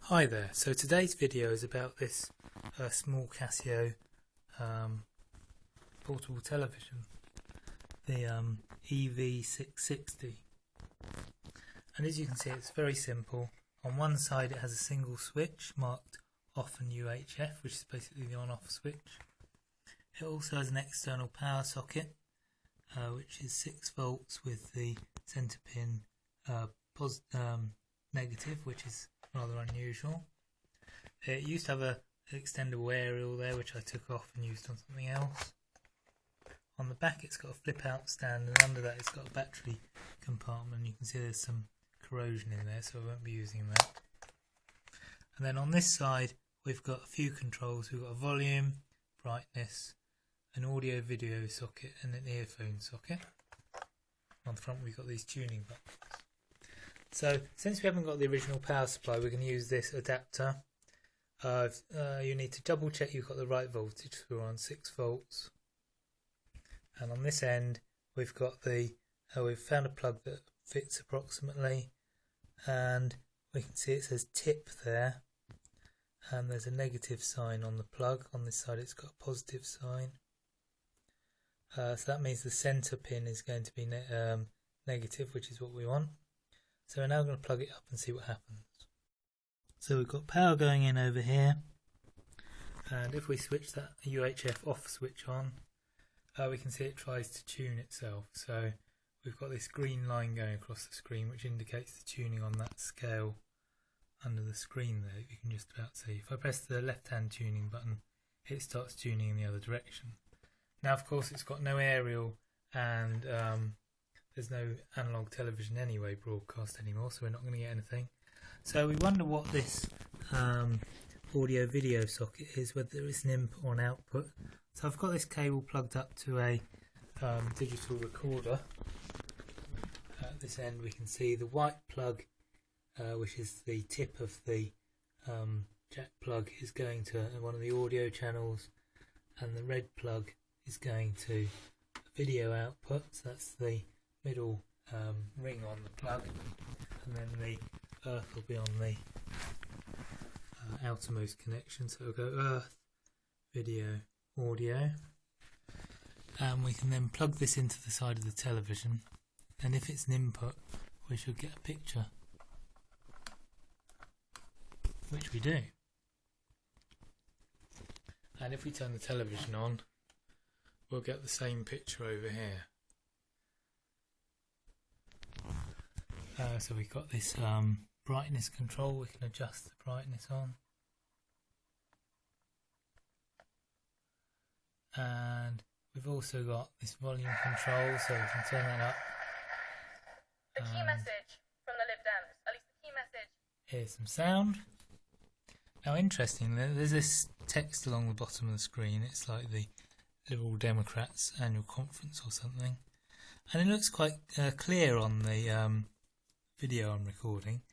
Hi there, so today's video is about this small Casio portable television, the EV-660, and as you can see it's very simple. On one side it has a single switch marked off and UHF, which is basically the on-off switch. It also has an external power socket which is 6 volts with the centre pin negative, which is rather unusual. It used to have an extendable aerial there, which I took off and used on something else. On the back it's got a flip out stand, and under that it's got a battery compartment. You can see there's some corrosion in there, so I won't be using that. And then on this side we've got a few controls. We've got a volume, brightness, an audio video socket and an earphone socket. On the front we've got these tuning buttons. So since we haven't got the original power supply, we're going to use this adapter. You need to double check you've got the right voltage, so we're on 6 volts. And on this end we've got we've found a plug that fits approximately, and we can see it says tip there, and there's a negative sign on the plug. On this side it's got a positive sign. So that means the centre pin is going to be negative, which is what we want. So we're now going to plug it up and see what happens. So we've got power going in over here, and if we switch that UHF off switch on, we can see it tries to tune itself. So we've got this green line going across the screen which indicates the tuning on that scale under the screen there. You can just about see. If I press the left hand tuning button, it starts tuning in the other direction. Now of course it's got no aerial, and there's no analog television anyway broadcast anymore, so we're not going to get anything. So we wonder what this audio video socket is, whether it's an input or an output. So I've got this cable plugged up to a digital recorder. At this end we can see the white plug, which is the tip of the jack plug, is going to one of the audio channels, and the red plug is going to video output. So that's the middle ring on the plug, and then the earth will be on the outermost connection. So it'll go earth, video, audio, and we can then plug this into the side of the television, and if it's an input we should get a picture, which we do. And if we turn the television on, we'll get the same picture over here. So we've got this brightness control. We can adjust the brightness on, and we've also got this volume control, so we can turn that up. The key message from the Lib Dems, at least the key message. Here's some sound. Now interesting, there's this text along the bottom of the screen. It's like the Liberal Democrats annual conference or something, and it looks quite clear on the video I'm recording,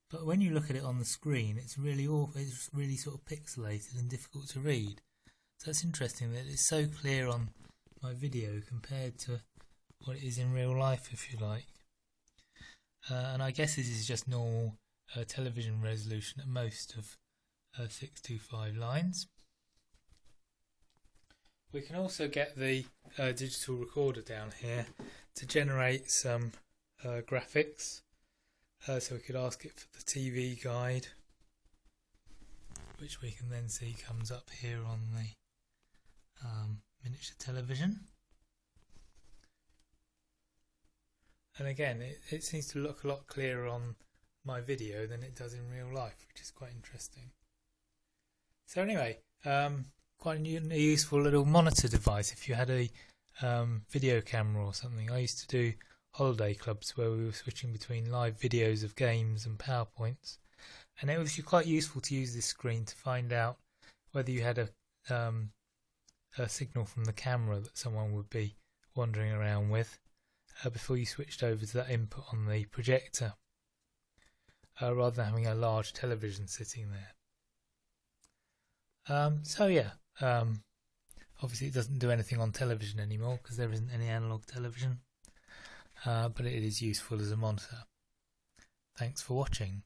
but when you look at it on the screen it's really awful. It's really sort of pixelated and difficult to read. So it's interesting that it's so clear on my video compared to what it is in real life, if you like. And I guess this is just normal television resolution at most of 625 lines. We can also get the digital recorder down here to generate some graphics. So we could ask it for the TV guide, which we can then see comes up here on the miniature television. And again, it seems to look a lot clearer on my video than it does in real life, which is quite interesting. So anyway, quite a useful little monitor device if you had a video camera or something. I used to do holiday clubs where we were switching between live videos of games and PowerPoints, and it was quite useful to use this screen to find out whether you had a signal from the camera that someone would be wandering around with before you switched over to that input on the projector, rather than having a large television sitting there. So yeah, obviously it doesn't do anything on television anymore because there isn't any analog television. But it is useful as a monitor. Thanks for watching.